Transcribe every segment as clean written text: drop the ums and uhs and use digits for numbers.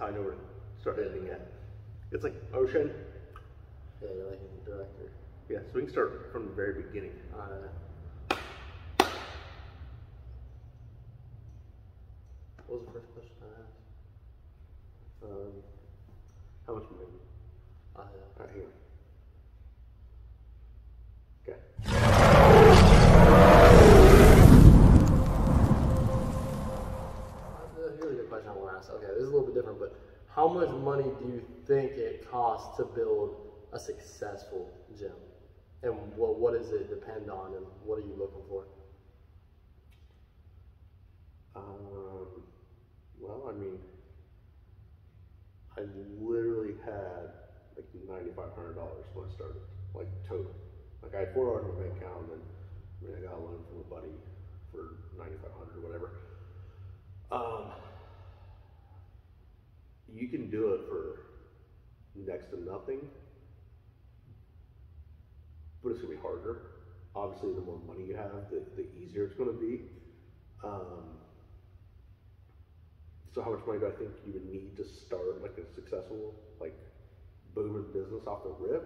I know where to start editing at. It's like ocean. Yeah, you're like a director. Yeah, so we can start from the very beginning. What was the first question I asked? How much money? Yeah. Alright, here. Okay. Here's a good question I want to ask. Okay, this is a little bit different, but how much money do you think it costs to build a successful gym? And what does it depend on, and what are you looking for? Well, I mean, I literally had like $9,500 when I started, like total. Like I had $4 in my bank account, and then I got a loan from a buddy for $9,500 or whatever. You can do it for next to nothing, but it's gonna be harder. Obviously, the more money you have, the easier it's gonna be. So how much money do I think you would need to start like a successful, like booming business off the rip?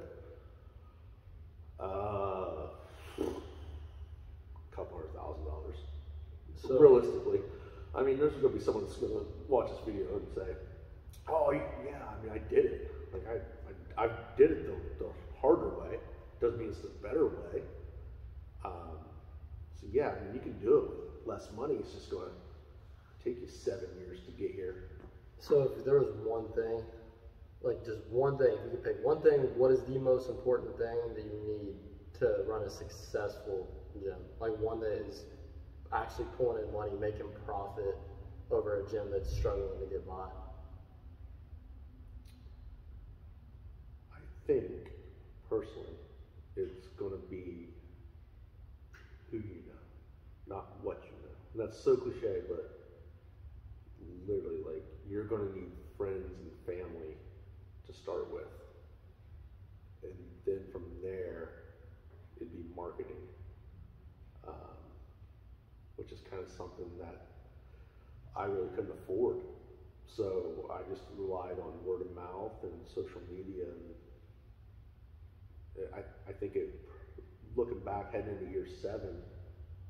Couple $100,000. So realistically, I mean, there's gonna be someone that's gonna watch this video and say, "Oh yeah, I mean, I did it. Like I did it the harder way. Doesn't mean it's the better way." So yeah, I mean, you can do it with less money. It's just gonna take you 7 years to get here. So if there was one thing, like just one thing, if you could pick one thing, what is the most important thing that you need to run a successful gym? Like one that is actually pulling in money, making profit over a gym that's struggling to get by. I think, personally, it's gonna be who you know, not what you know. And that's so cliche, but literally, like, you're gonna need friends and family to start with. And then from there, it'd be marketing, which is kind of something that I really couldn't afford. So I just relied on word of mouth and social media. And I think looking back, heading into year 7,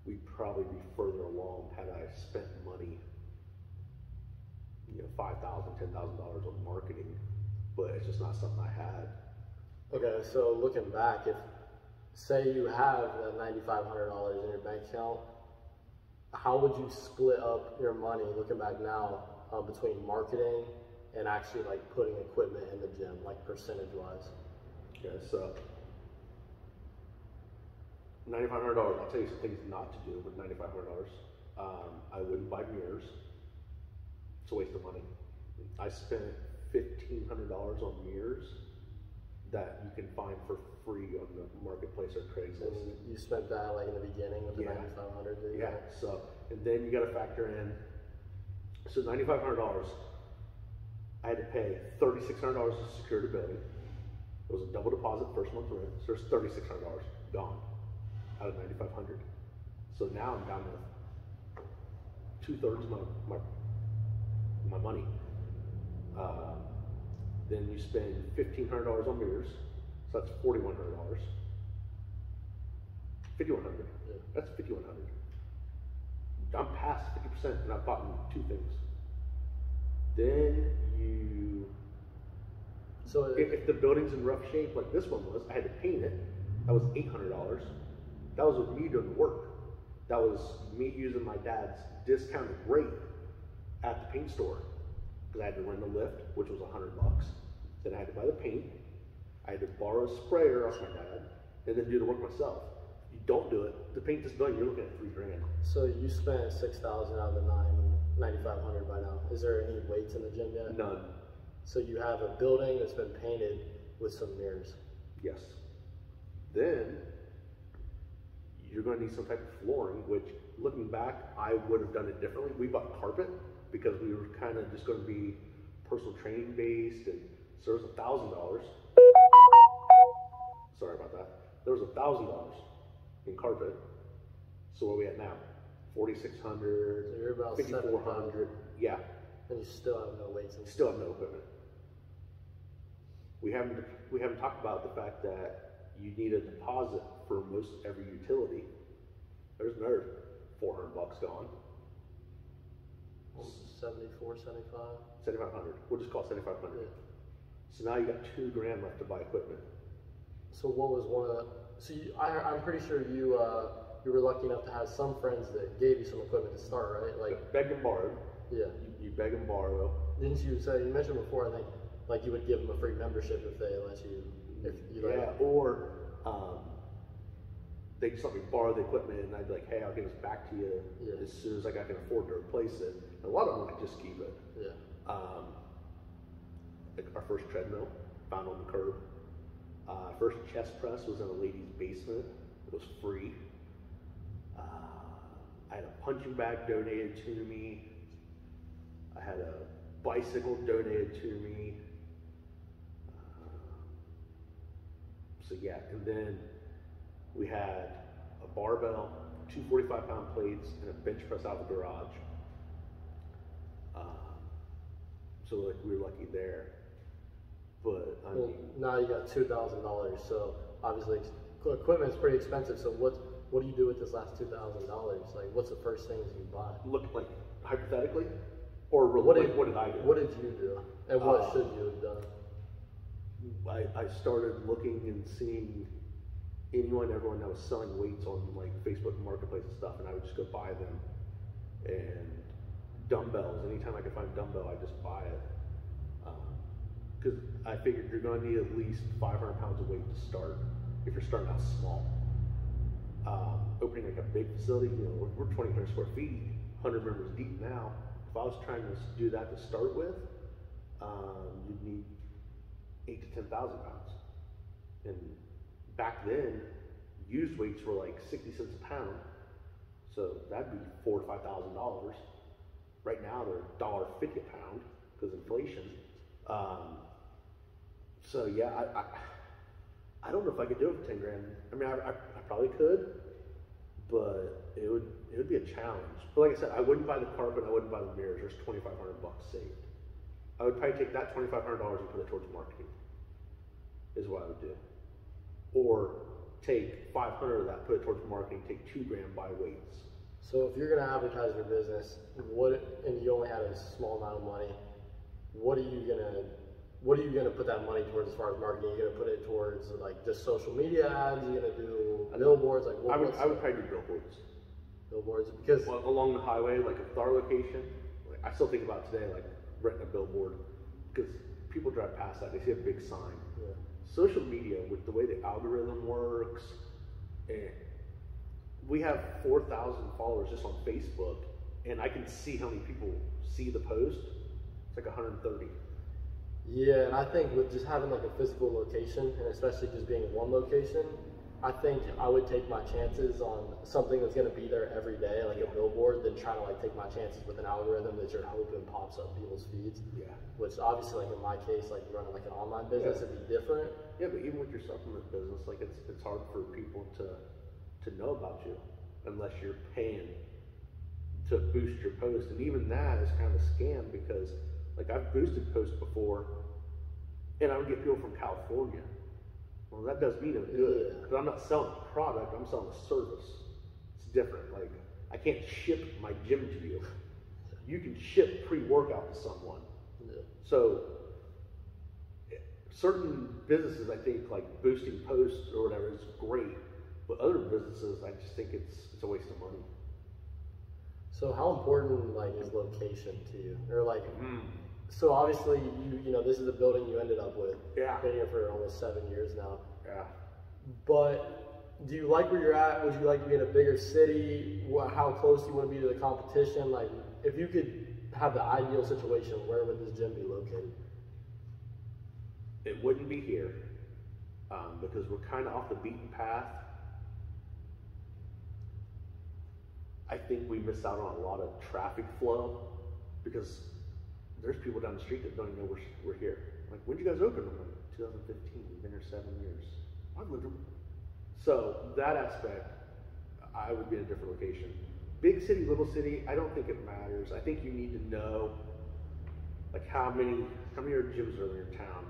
we'd probably be further along had I spent money, $5,000, $10,000 on marketing, but it's just not something I had. Okay, so looking back, if say you have that $9,500 in your bank account, how would you split up your money looking back now between marketing and actually like putting equipment in the gym, like percentage wise? Yeah, so $9,500, I'll tell you some things not to do with $9,500. I wouldn't buy mirrors. It's a waste of money. I spent $1,500 on mirrors that you can find for free on the marketplace or Craigslist. And you spent that like in the beginning with the $9,500? Yeah, so, and then you gotta factor in, so $9,500, I had to pay $3,600 to secure the building. It was a double deposit, first month rent, so there's $3,600 gone out of $9,500. So now I'm down to 2/3 of my money. Then you spend $1,500 on mirrors, so that's $4,100. $5,100. Yeah. That's $5,100. I'm past 50%, and I've bought 2 things. Then so if the building's in rough shape like this one was, I had to paint it. That was $800. That was with me doing the work. That was me using my dad's discounted rate at the paint store, because I had to rent a lift, which was $100. Then I had to buy the paint. I had to borrow a sprayer off my dad, and then do the work myself. If you don't do it, to paint this building, you're looking at $3,000. So you spent $6,000 out of the $9,500 by now. Is there any weights in the gym yet? None. So you have a building that's been painted with some mirrors. Yes. Then you're going to need some type of flooring, which, looking back, I would have done it differently. We bought carpet because we were kind of just going to be personal training based, and so there was $1,000. Sorry about that. There was $1,000 in carpet. So where are we at now? 4,600, So you're about 5,400. Yeah. And you still have no weights in Still have no equipment. We haven't talked about the fact that you need a deposit for most every utility. There's another $400 gone. 74, 75? 7,500. We'll just call it 7,500. Yeah. So now you got $2,000 left to buy equipment. So what was one of the, so I'm pretty sure you were lucky enough to have some friends that gave you some equipment to start, right? Like Begged and borrowed. Yeah. You beg and borrow. Didn't you say, you mentioned before, I think, like you would give them a free membership if they let you, if you Yeah, like. or they just let me borrow the equipment and I'd be like, hey, I'll give this back to you as soon as I can afford to replace it. And a lot of them like just keep it. Yeah. Like our first treadmill, found on the curb. First chest press was in a lady's basement. It was free. I had a punching bag donated to me. I had a bicycle donated to me. So yeah, and then we had a barbell, 2 45-pound plates, and a bench press out of the garage. So like we were lucky there. But I Well, mean, now you got $2,000, so obviously equipment's pretty expensive. So what do you do with this last $2,000? Like, what's the first things you buy? look like hypothetically, or really, what did I do? What did you do, and what should you have done? I started looking and seeing everyone that was selling weights on like Facebook Marketplace and stuff, and I would just go buy them. And dumbbells, anytime I could find a dumbbell, I just buy it. Because I figured you're going to need at least 500 pounds of weight to start if you're starting out small. Opening like a big facility, we're 2,000 square feet, 100 members deep now. If I was trying to do that to start with, you'd need 8,000 to 10,000 pounds. And back then, used weights were like 60 cents a pound, so that'd be $4,000 to $5,000. Right now, they're $1.50 a pound because inflation. So yeah, I don't know if I could do it for 10 grand. I mean, I probably could, but it would be a challenge. But like I said, I wouldn't buy the carpet, I wouldn't buy the mirrors. There's $2,500 saved. I would probably take that $2,500 and put it towards marketing, is what I would do. Or take 500 of that, put it towards marketing, take $2,000, buy weights. So if you're going to advertise your business, and you only had a small amount of money, what are you gonna put that money towards as far as marketing? Are you gonna put it towards like just social media ads? Are you gonna do billboards? Like I would probably do billboards. Billboards, because along the highway, like at our location, like I still think about today, like renting a billboard, because people drive past that, they see a big sign. Yeah. Social media, with the way the algorithm works, and we have 4,000 followers just on Facebook, and I can see how many people see the post. It's like 130. Yeah, and I think with just having like a physical location, and especially just being one location, I think I would take my chances on something that's going to be there every day, like a billboard, than trying to like take my chances with an algorithm that you're hoping pops up people's feeds. Yeah. Which obviously, like in my case, like running like an online business, it'd be different. Yeah, but even with your supplement business, like it's hard for people to know about you unless you're paying to boost your post, and even that is kind of a scam because like I've boosted posts before, and I would get people from California. Well, that does me no good, because I'm not selling a product, I'm selling a service. It's different. Like, I can't ship my gym to you. You can ship pre-workout to someone. Yeah. So, certain businesses, I think, like boosting posts or whatever is great, but other businesses, I just think it's a waste of money. So how important, like, is location to you? Or like, so obviously you know, this is the building you ended up with. Yeah. Been here for almost 7 years now. Yeah. But do you like where you're at? Would you like to be in a bigger city? How close do you want to be to the competition? Like, if you could have the ideal situation, where would this gym be located? It wouldn't be here, because we're kind of off the beaten path. I think we missed out on a lot of traffic flow because there's people down the street that don't even know we're here. Like, when did you guys open? I'm like, 2015. We've been here 7 years. I've lived here. So that aspect, I would be in a different location. Big city, little city, I don't think it matters. I think you need to know Like how many gyms are in your town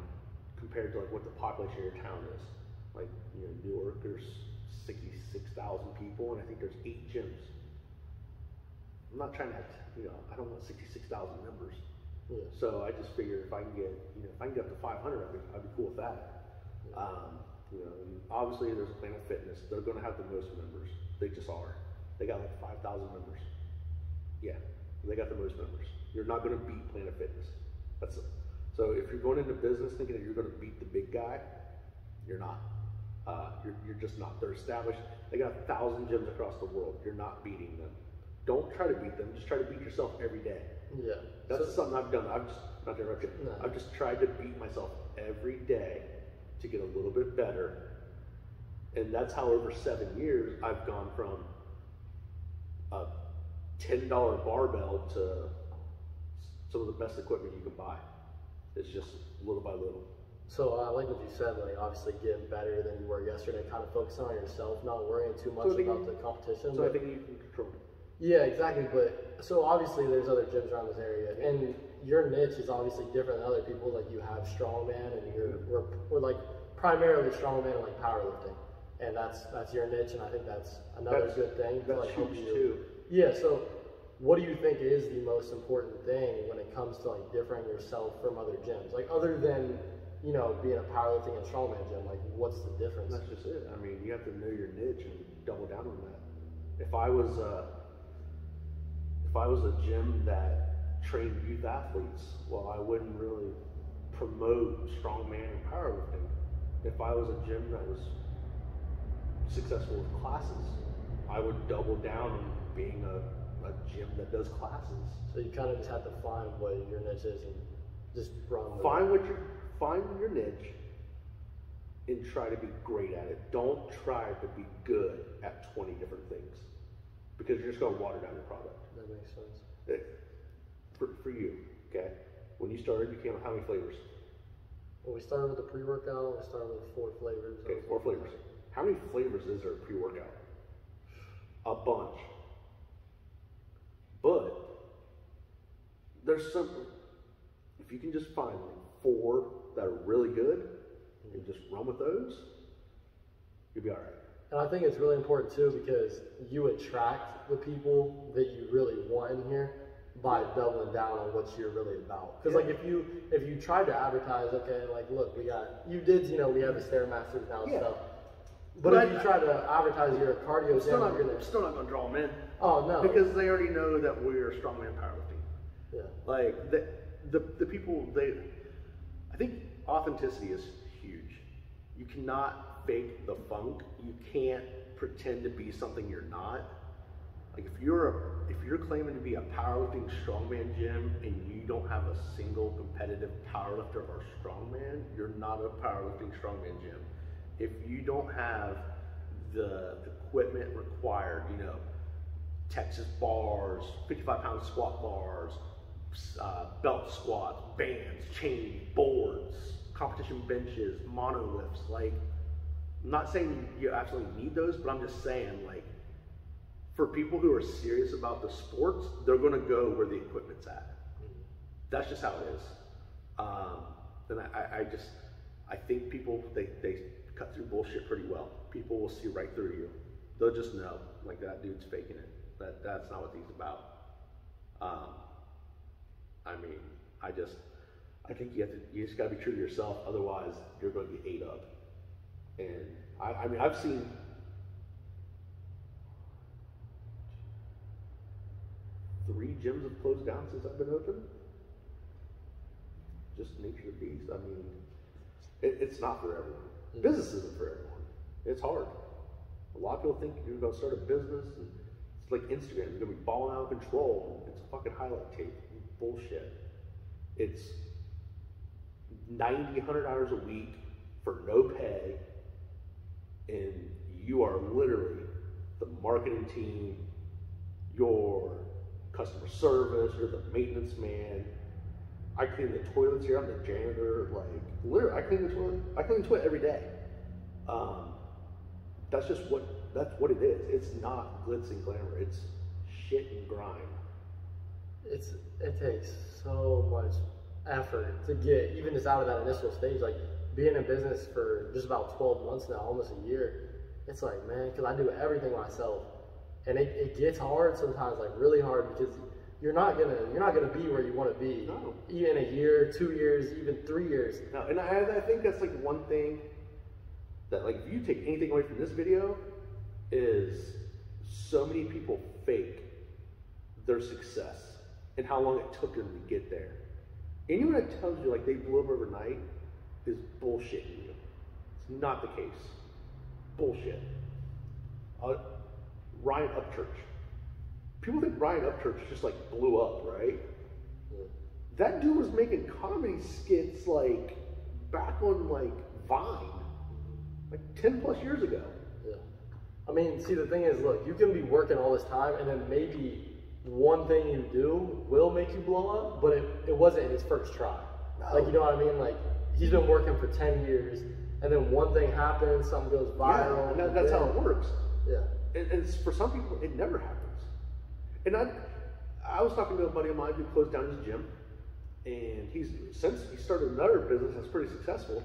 compared to like what the population of your town is? Like, you know, Newark, there's 66,000 people, and I think there's 8 gyms. I'm not trying to have, you know, I don't want 66,000 members. Yeah. So I just figured if I can get, you know, if I can get up to 500, I'd be cool with that. Yeah. You know, and obviously there's Planet Fitness. They're going to have the most members. They just are. They got like 5,000 members. Yeah, they got the most members. You're not going to beat Planet Fitness. That's it. So if you're going into business thinking that you're going to beat the big guy, you're not. You're just not. They're established. They got 1,000 gyms across the world. You're not beating them. Don't try to beat them. Just try to beat yourself every day. Yeah. That's something I've done. I've just, not to interrupt you. No. I've just tried to beat myself every day to get a little bit better. And that's how over 7 years I've gone from a $10 barbell to some of the best equipment you can buy. It's just little by little. So I like what you said, like obviously getting better than you were yesterday, kind of focusing on yourself, not worrying too much about the competition. So I think you can control it. Yeah, exactly. But so obviously there's other gyms around this area, and your niche is obviously different than other people. Like you have strongman, and we're like primarily strongman and like powerlifting, and that's your niche, and I think that's another good thing to like help you. Too. Yeah. So what do you think is the most important thing when it comes to like differing yourself from other gyms? Like other than, you know, being a powerlifting and strongman gym, like what's the difference? That's just it. I mean, you have to know your niche and double down on that. If I was a gym that trained youth athletes, well, I wouldn't really promote strongman and powerlifting. If I was a gym that was successful with classes, I would double down on being a gym that does classes. So you kind of just have to find what your niche is and just run with Find your niche and try to be great at it. Don't try to be good at 20 different things, because you're just going to water down your product. That makes sense. For you, okay? When you started, you came with how many flavors? Well, we started with the pre-workout. We started with 4 flavors. Okay, 4 flavors. How many flavors is there pre-workout? A bunch. But there's some, if you can just find like 4 that are really good and just run with those, you'll be all right. And I think it's really important too, because you attract the people that you really want in here by doubling down on what you're really about. Because like if you tried to advertise, okay, like look, we have the Stairmasters now and stuff. But if you try to advertise your cardio gym, I'm still not gonna draw them in. Oh no. Because they already know that we're strongman powerlifting. Yeah. Like the people, I think authenticity is huge. You cannot fake the funk. You can't pretend to be something you're not. Like if you're claiming to be a powerlifting strongman gym and you don't have a single competitive powerlifter or strongman, you're not a powerlifting strongman gym. If you don't have the equipment required, you know, Texas bars, 55-pound squat bars, belt squats, bands, chains, boards, competition benches, monoliths, like, I'm not saying you absolutely need those, but I'm just saying, like, for people who are serious about the sports, they're going to go where the equipment's at. That's just how it is. And I think people, they cut through bullshit pretty well. People will see right through you. They'll just know, like, that dude's faking it. That's not what he's about. I mean, I think you just got to be true to yourself. Otherwise, you're going to get ate up. And I mean, I've seen 3 gyms have closed down since I've been open. Just nature of the beast. I mean, it's not for everyone. Business isn't for everyone. It's hard. A lot of people think you're going to start a business and it's like Instagram. You're going to be balling out of control. It's a fucking highlight tape. Bullshit. It's 90, 100 hours a week for no pay, and you are literally the marketing team, your customer service, you're the maintenance man. I clean the toilets here, I'm the janitor, like, literally, I clean the toilet every day. That's what it is. It's not glitz and glamour, it's shit and grind. It takes so much effort to get even just out of that initial stage. Like being in business for just about 12 months now, almost a year, it's like, man, because I do everything myself, and it gets hard sometimes, like really hard, because you're not gonna be where you want to be. No. Even a year, 2 years, even 3 years. No, and I think that's like one thing that, like, if you take anything away from this video, is so many people fake their success and how long it took them to get there. Anyone that tells you like they blew up overnight is bullshitting you. It's not the case. Bullshit. Ryan Upchurch. People think Ryan Upchurch just like blew up, right? Yeah. That dude was making comedy skits like back on like Vine, like 10 plus years ago. Yeah. I mean, see, the thing is, look, you can be working all this time, and then maybe one thing you do will make you blow up, but it wasn't his first try. No. Like, you know what I mean? Like, he's been working for 10 years, and then one thing happens, something goes viral. Yeah, and that's how it works. Yeah. And for some people, it never happens. And I was talking to a buddy of mine who closed down his gym, and since he started another business that's pretty successful,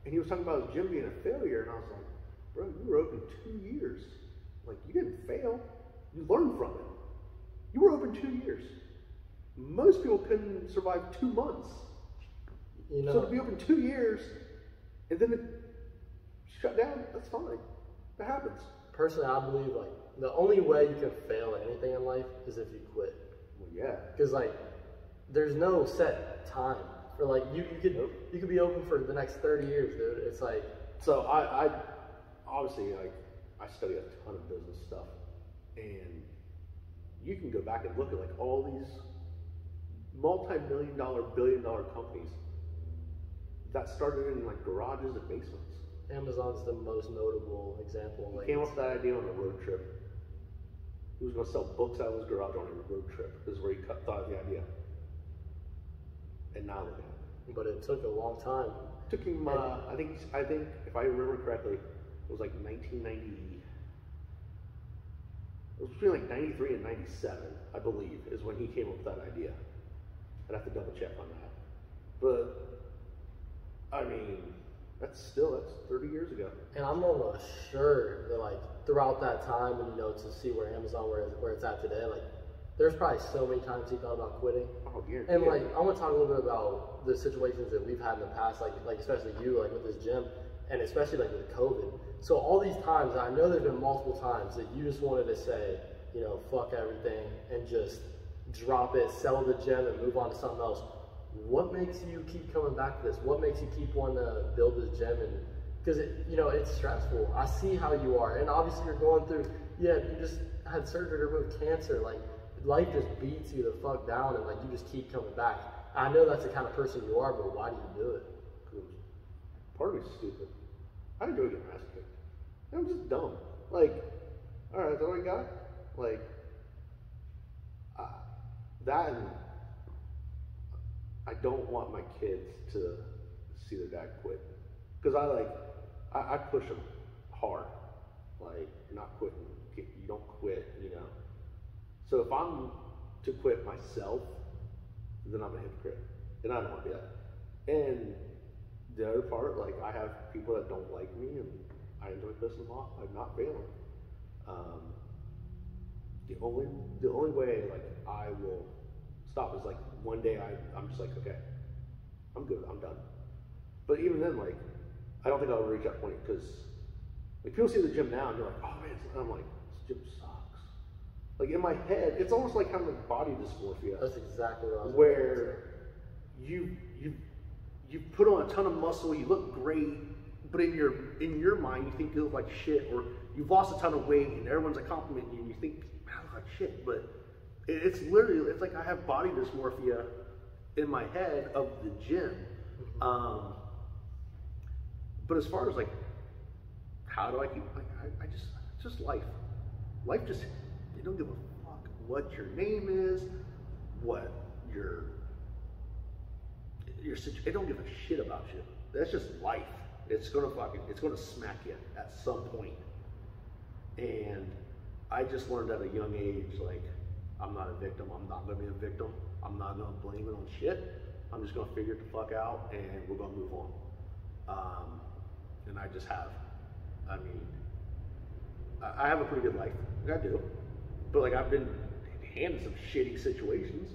and he was talking about his gym being a failure, and I was like, bro, you were open 2 years. Like, you didn't fail. You learned from it. You were open 2 years. Most people couldn't survive 2 months. You know, So to be open 2 years, and then it shut down, that's fine. That happens. personally, I believe like the only way you can fail at anything in life is if you quit. Well, yeah. Because like, there's no set time for like you could be open for the next 30 years, dude. It's like, So I obviously like I study a ton of business stuff, and you can go back and look at like all these multi-million-dollar, billion-dollar companies that started in like garages and basements. Amazon's the most notable example. Like, Came up with that idea on a road trip. He was going to sell books out of his garage on a road trip. This is where he thought of the idea. And now look at it. but it took a long time. Took him, I think if I remember correctly, it was like 1990. It was between like 93 and 97, I believe, is when he came up with that idea. I'd have to double check on that. But, I mean, that's 30 years ago. And I'm almost sure that like throughout that time, and to see where Amazon where it's at today, like there's probably so many times he thought about quitting. Oh, guaranteed. And like I want to talk a little bit about the situations that we've had in the past, like especially you, like with this gym, and especially like with COVID. So all these times, I know there's been multiple times that you just wanted to say, fuck everything and just drop it, sell the gym, and move on to something else. What makes you keep coming back to this? What makes you keep wanting to build this gym? And because it's stressful. I see how you are, and obviously you're going through. Yeah, you just had surgery to remove cancer. Like life just beats you the fuck down, and like you just keep coming back. I know that's the kind of person you are, but why do you do it? Part of me's stupid. I enjoy getting my ass kicked. I'm just dumb. Like, all right, that's all I got. Like, that and I don't want my kids to see their dad quit. Because I push them hard. Like, you're not quitting. You don't quit, So if I'm to quit myself, then I'm a hypocrite. And I don't want to be that. And the other part, like, I have people that don't like me, and I enjoy pissing them off. I'm not failing. The only way, like, I will stop is, like, one day I'm just like, okay, I'm good, I'm done. But even then, like, I don't think I'll reach that point, because, like, people see the gym now, and they're like, oh, man, and I'm like, this gym sucks. Like, in my head, it's almost like having like body dysmorphia. That's exactly what I was where you put on a ton of muscle, you look great, but in your mind you think you look like shit, or you've lost a ton of weight and everyone's like complimenting you and you think, man, I look like shit. But it's literally, it's like I have body dysmorphia in my head of the gym. But as far as like, how do I keep, like, it's just life. Life just, they don't give a fuck what your name is, what your situation, they don't give a shit about you. That's just life. It's gonna smack you at some point. And I just learned at a young age, like, I'm not a victim. I'm not gonna be a victim. I'm not gonna blame it on shit. I'm just gonna figure it the fuck out, and we're gonna move on. And I just have. I mean, I have a pretty good life. I do, but like I've been handed some shitty situations.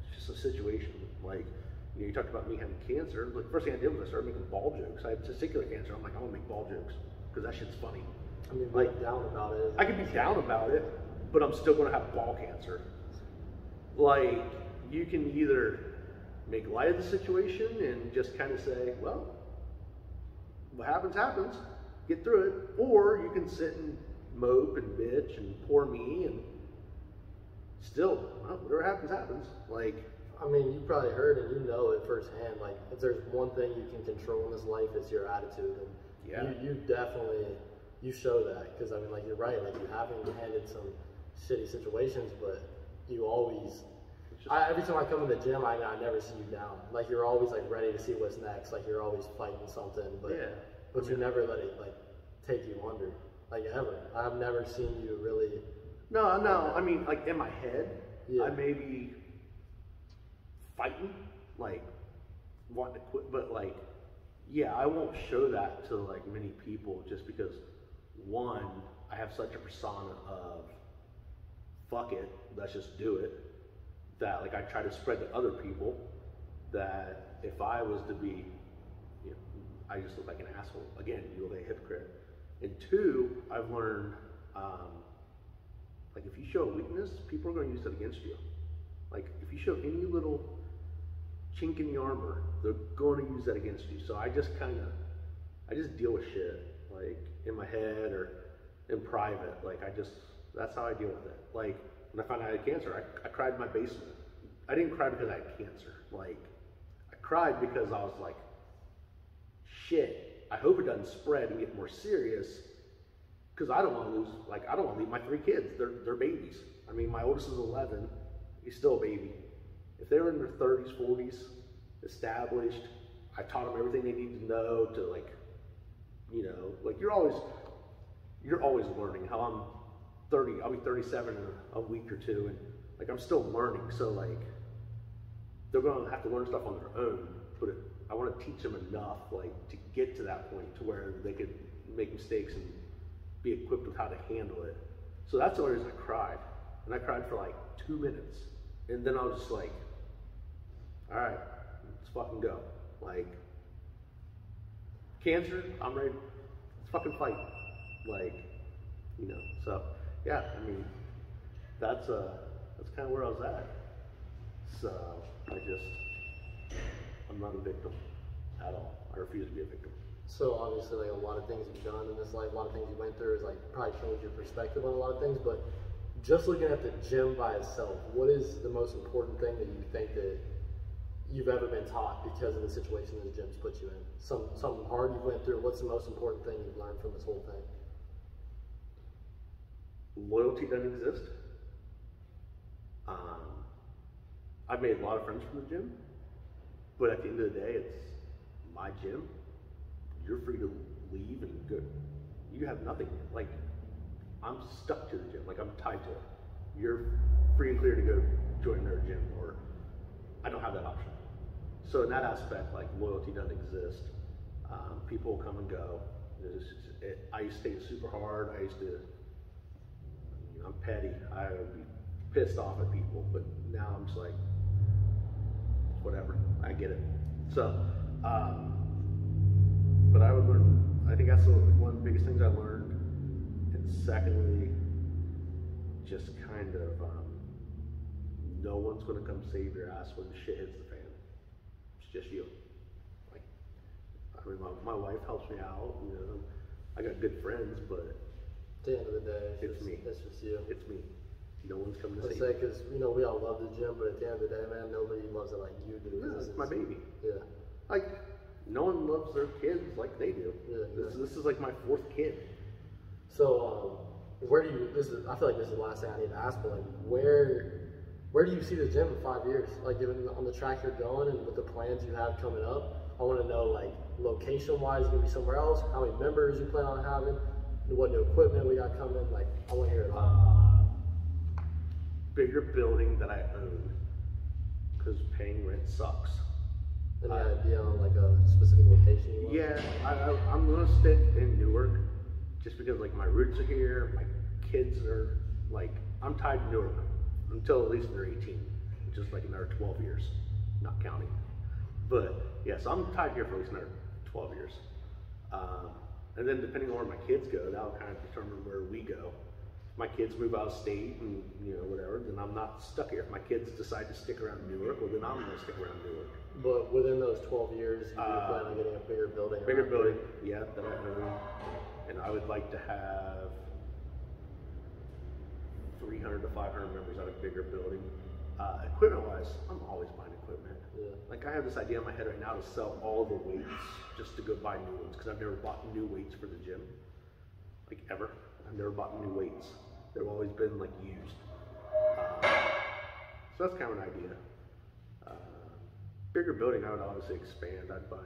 It's just a situation. Like, you know, you talked about me having cancer. Like, first thing I did was I started making ball jokes. I had testicular cancer. I'm like, I want to make ball jokes because that shit's funny. I mean, like, down about it. I can be down about it, but I'm still going to have ball cancer. Like, you can either make light of the situation and just kind of say, well, what happens, happens. Get through it. Or you can sit and mope and bitch and poor me and still, well, whatever happens, happens. Like, I mean, you probably heard and you know it firsthand. Like, if there's one thing you can control in this life, it's your attitude. And yeah, you definitely, you show that. Because, I mean, like, you're right. Like, you haven't handed some shitty situations, but you always, every time I come in the gym, I never see you down. Like, you're always, like, ready to see what's next. Like, you're always fighting something. But, yeah. But you never let it, like, take you under. Like, ever. I've never seen you really. No. I mean, like, in my head, I may be fighting, like, wanting to quit, but, like, yeah, I won't show that to, like, many people just because, one, I have such a persona of, fuck it, let's just do it, that, like, I try to spread to other people that if I was to be, you know, I just look like an asshole. Again, you look like a hypocrite. And two, I've learned, like, if you show a weakness, people are going to use it against you. Like, if you show any little chink in the armor, they're going to use that against you. So I just deal with shit, like, in my head or in private. Like, that's how I deal with it. Like, when I found out I had cancer, I cried in my basement. I didn't cry because I had cancer. Like, I cried because I was like, shit, I hope it doesn't spread and get more serious, because I don't want to lose, like, I don't want to leave my 3 kids. They're babies. I mean, my oldest is 11. He's still a baby. If they were in their 30s, 40s, established, I taught them everything they need to know to, like, you know, like, you're always learning. How I'm 30, I'll be 37 in a week or two, and, like, I'm still learning. So, like, they're going to have to learn stuff on their own, but I want to teach them enough, like, to get to that point to where they could make mistakes and be equipped with how to handle it. So that's the only reason I cried. And I cried for like 2 minutes. And then I was just like, all right, let's fucking go. Like, cancer, I'm ready. Let's fucking fight. Like, you know, so yeah, I mean, that's kind of where I was at. So I'm not a victim at all. I refuse to be a victim. So obviously, like, a lot of things you've done in this life, a lot of things you went through is, like, probably changed your perspective on a lot of things. But just looking at the gym by itself, what is the most important thing that you think that you've ever been taught because of the situation this gym's put you in? Something hard you went through. What's the most important thing you've learned from this whole thing? Loyalty doesn't exist. I've made a lot of friends from the gym, but at the end of the day, it's my gym. You're free to leave and go. You have nothing. Like, I'm stuck to the gym. Like, I'm tied to it. You're free and clear to go join their gym, or I don't have that option. So in that aspect, like, loyalty doesn't exist. People come and go. I used to take it super hard. I used to, you know, I'm petty. I would be pissed off at people, but now I'm just like, whatever. I get it. So, but I would learn, I think that's one of the biggest things I learned. And secondly, just kind of, no one's going to come save your ass when the shit hits the fan. It's just you. Like, I mean, my wife helps me out, you know. I got good friends, but at the end of the day, it's me. It's just you. It's me. No one's coming to Let's save me. because, you know, we all love the gym, but at the end of the day, man, nobody loves it like you do. Yeah, it's my baby. Yeah. Like, no one loves their kids like they do. Yeah, This is like my 4th kid. So, where do you? I feel like this is the last thing I need to ask, but like, where do you see the gym in 5 years? Like, given on the track you're going and with the plans you have coming up, I want to know, like, location-wise, gonna be somewhere else. How many members you plan on having? What new equipment we got coming? Like, I want to hear it all. Bigger building that I own, because paying rent sucks. Any idea on like a specific location you want? Yeah, I'm gonna stick in Newark, just because like my roots are here. My kids are like, I'm tied to Newark until at least they're 18, which is like another 12 years, not counting. But yes, I'm tied here for at least another 12 years. And then depending on where my kids go, that'll kind of determine where we go. If my kids move out of state and whatever, then I'm not stuck here. If my kids decide to stick around Newark, well then I'm gonna stick around Newark. But within those 12 years, you plan on getting a bigger building? Bigger building, yeah, that I own. And I would like to have 300 to 500 members at a bigger building. Equipment-wise, I'm always buying equipment. Yeah. Like I have this idea in my head right now to sell all the weights just to go buy new ones, because I've never bought new weights for the gym, like ever. I've never bought new weights. They've always been like used. So that's kind of an idea. Bigger building, I would obviously expand. I'd buy,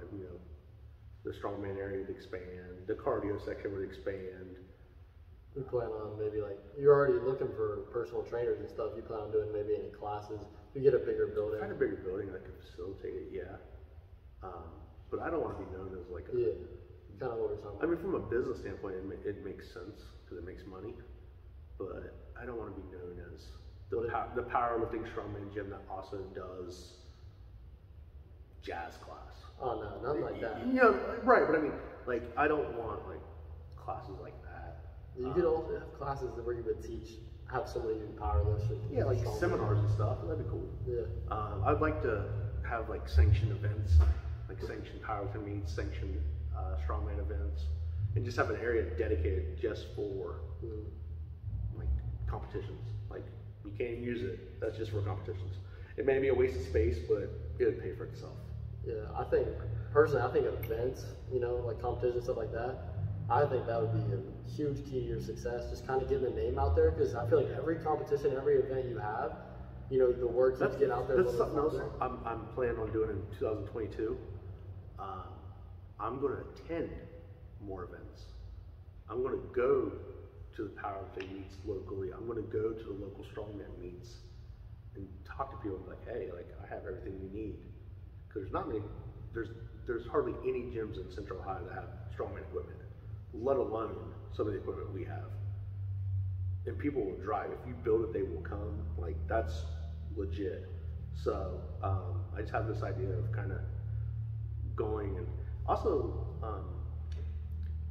the strongman area would expand, the cardio section would expand. You plan on maybe like, you're already looking for personal trainers and stuff. You plan on doing maybe any classes? You get a bigger building. If I had a bigger building, I could facilitate it, yeah. But I don't want to be known as like a... Yeah, kind of what we're talking about. I mean, from a business standpoint, it makes sense because it makes money. But I don't want to be known as the powerlifting strongman gym that also does jazz class. Oh no, nothing like that. Right, but I mean, like, I don't want like classes like that. You could also have classes where you would have somebody who powerlifts. Yeah, like seminars and stuff. That'd be cool. Yeah. I'd like to have like sanctioned events, like sanctioned powerlifting meets, sanctioned strongman events, and just have an area dedicated just for like competitions. Like you can't use it. That's just for competitions. It may be a waste of space, but it would pay for itself. Yeah, personally, I think events, like competitions, stuff like that, I think that would be a huge key to your success, just kind of getting the name out there, because I feel like every competition, every event you have, the work to get out there. That's something else I'm planning on doing in 2022. I'm going to attend more events. I'm going to go to the powerlifting meets locally. I'm going to go to the local strongman meets and talk to people and be like, hey, like I have everything you need. Because there's hardly any gyms in Central Ohio that have strongman equipment, let alone some of the equipment we have. And people will drive. If you build it, they will come. Like that's legit. So I just have this idea of kind of going, and also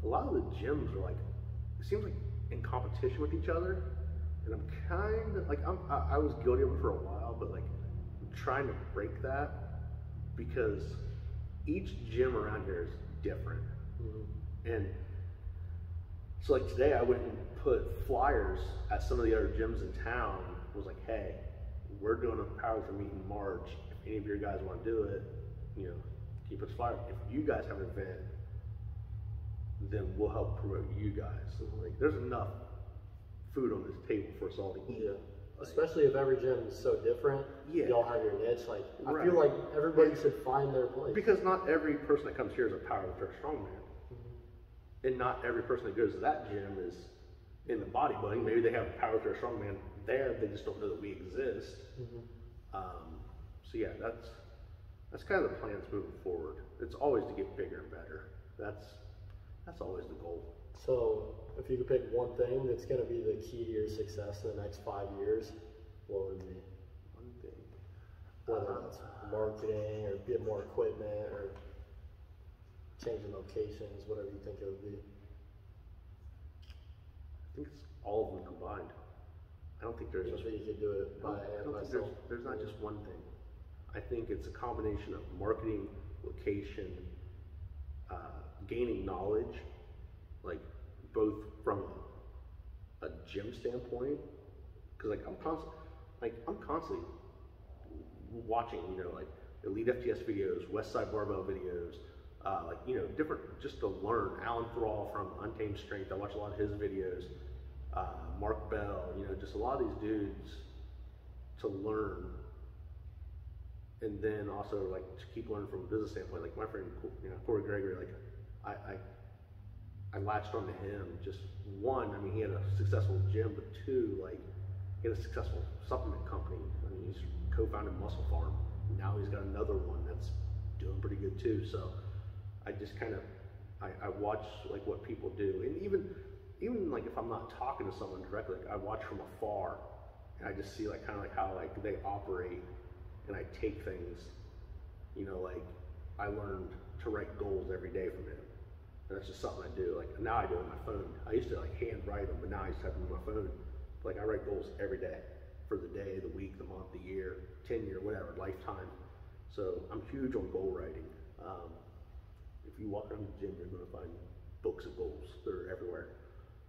a lot of the gyms are like, it seems like in competition with each other. And I'm kind of like, I was guilty of it for a while, but like I'm trying to break that because each gym around here is different. And so like today I went and put flyers at some of the other gyms in town. Was like, hey, we're doing a powerlifting meet in March. If any of your guys want to do it, keep us flyers. If you guys have an event, then we'll help promote you guys. So like, there's enough food on this table for us all to eat. Yeah. Especially if every gym is so different. Yeah. Y'all have your niche. Like I feel like everybody should find their place. Because not every person that comes here is a powerlifter or strongman. And not every person that goes to that gym is in the bodybuilding. Maybe they have a powerlifter or strongman there, they just don't know that we exist. So yeah, that's kind of the plans moving forward. It's always to get bigger and better. That's always the goal. So if you could pick one thing that's going to be the key to your success in the next 5 years, what would it be? One thing. Whether that's marketing or get more equipment or changing locations, whatever you think it would be. I think it's all of them combined. I don't think there's just... You could do it by myself. There's not just one thing. I think it's a combination of marketing, location, gaining knowledge, like both from a gym standpoint, because like I'm constantly watching, like Elite FTS videos, West Side Barbell videos, different, just to learn. Alan Thrall from Untamed Strength, I watch a lot of his videos. Mark Bell, just a lot of these dudes to learn, and then also like to keep learning from a business standpoint. Like my friend, Corey Gregory, like I latched onto him. Just one, I mean, he had a successful gym, but two, like he had a successful supplement company. I mean, he's co-founded Muscle Farm. now he's got another one that's doing pretty good too. So I just kind of, I watch like what people do, and even like if I'm not talking to someone directly, like I watch from afar, and I just see like kind of like how like they operate, and I take things, you know, like I learned to write goals every day from him, and that's just something I do. Like now I do it on my phone. I used to like hand write them, but now I just have them on my phone. Like I write goals every day for the day, the week, the month, the year, 10-year, whatever, lifetime. So I'm huge on goal writing. If you walk around the gym, you're going to find books of goals. They're everywhere.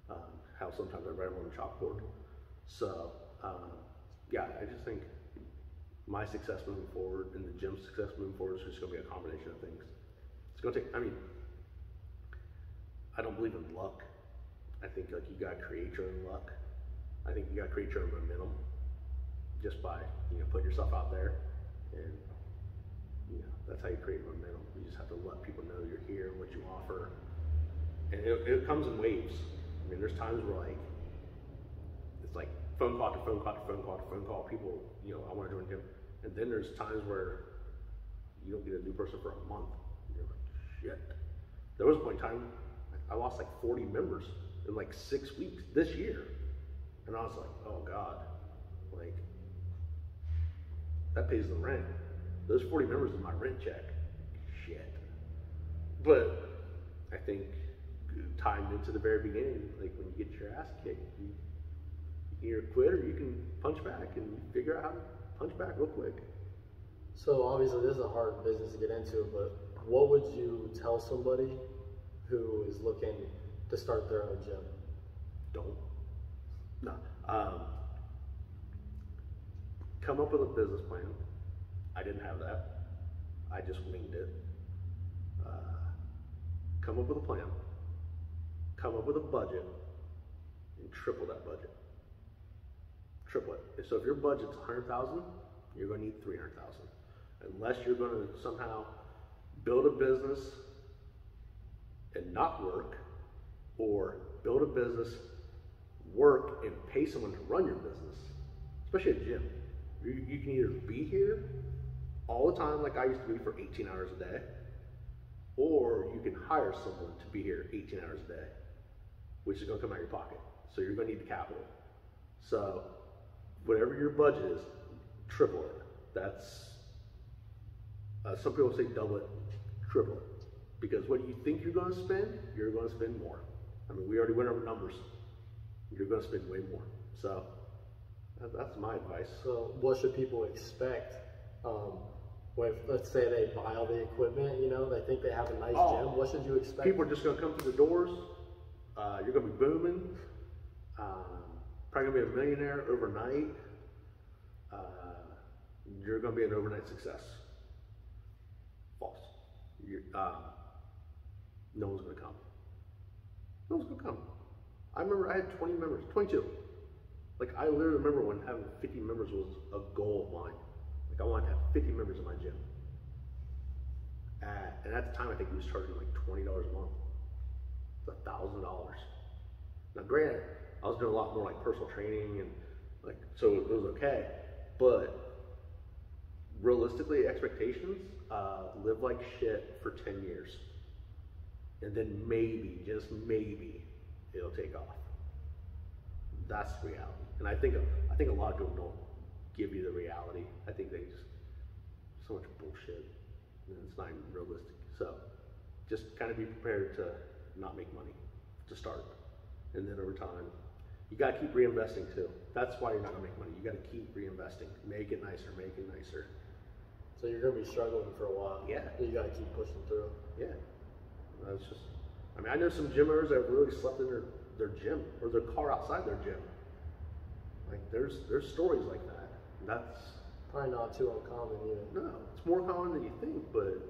How sometimes I write them on the chalkboard. So yeah, I just think my success moving forward and the gym's success moving forward is just going to be a combination of things. It's going to take, I mean, I don't believe in luck. I think like you got to create your own luck. I think you got to create your own momentum just by, you know, putting yourself out there, and you know, that's how you create momentum. You just have to let people know you're here, what you offer, and it comes in waves. I mean, there's times where like it's like phone call to phone call to phone call to phone call. People, you know, I want to join the gym, and then there's times where you don't get a new person for a month. And you're like, shit. There was a point in time I lost like 40 members in like 6 weeks this year, and I was like, oh God, like that pays the rent. Those 40 members is my rent check. Shit. But I think timed into the very beginning, like when you get your ass kicked, you either quit or you can punch back and figure out how to punch back real quick. So obviously this is a hard business to get into, but what would you tell somebody who is looking to start their own gym? Don't. No. Come up with a business plan. I didn't have that. I just winged it. Come up with a plan. Come up with a budget and triple that budget. Triple it. So if your budget's $100,000, you're going to need $300,000. Unless you're going to somehow build a business and not work, or build a business, work, and pay someone to run your business, especially a gym. You can either be here all the time like I used to be for 18 hours a day, or you can hire someone to be here 18 hours a day, which is going to come out of your pocket. So you're going to need the capital. So whatever your budget is, triple it. That's, some people say double it, triple it. Because what you think you're going to spend, you're going to spend more. I mean, we already went over numbers. You're going to spend way more. So that's my advice. So what should people expect? Let's say they buy all the equipment, you know, they think they have a nice gym. What should you expect? People are just going to come through the doors. You're going to be booming. Probably going to be a millionaire overnight. You're going to be an overnight success. False. No one's going to come. No one's going to come. I remember I had 20 members, 22. Like I literally remember when having 50 members was a goal of mine. Like I wanted to have 50 members in my gym. And at the time, I think he was charging like $20 a month. It's $1,000. Now granted, I was doing a lot more like personal training and like, so it was okay. But realistically, expectations, live like shit for 10 years. And then maybe, just maybe, it'll take off. That's the reality. And I think a lot of people don't give you the reality. I think they just, so much bullshit. And it's not even realistic. So just kind of be prepared to not make money to start. And then over time, you got to keep reinvesting too. That's why you're not going to make money. You got to keep reinvesting. Make it nicer, make it nicer. So you're going to be struggling for a while. Yeah. You got to keep pushing through. Yeah. That's just, I mean, I know some gym owners that have really slept in their gym or their car outside their gym. Like there's stories like that. That's probably not too uncommon either. No, it's more common than you think, but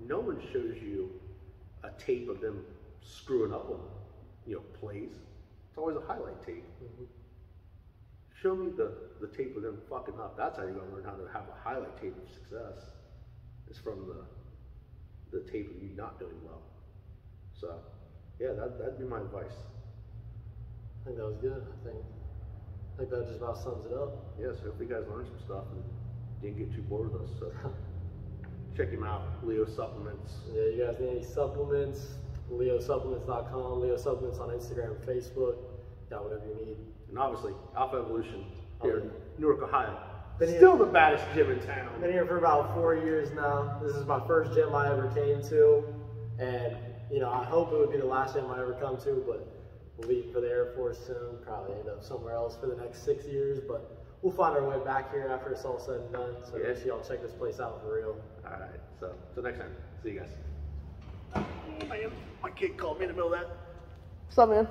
no one shows you a tape of them screwing up on, you know, plays. It's always a highlight tape. Mm-hmm. Show me the tape of them fucking up. That's how you're gonna learn how to have a highlight tape of success. It's from the tape of you not doing well. So, yeah, that'd be my advice. I think that was good. I think that just about sums it up. Yeah, so hopefully you guys learned some stuff and didn't get too bored with us. So. check him out. Leo Supplements. Yeah, you guys need any supplements? LeoSupplements.com, Leo Supplements on Instagram, Facebook. Got whatever you need. And obviously, Alpha Evolution here in yeah. Newark, Ohio. Been Still the baddest gym in town. Been here for about 4 years now. This is my first gym I ever came to, and you know, I hope it would be the last gym I ever come to, but we'll leave for the Air Force soon. Probably end up somewhere else for the next 6 years, but we'll find our way back here after it's all said and done. So make sure y'all check this place out for real. All right. So till next time. See you guys. My kid called me in the middle of that. What's up, man?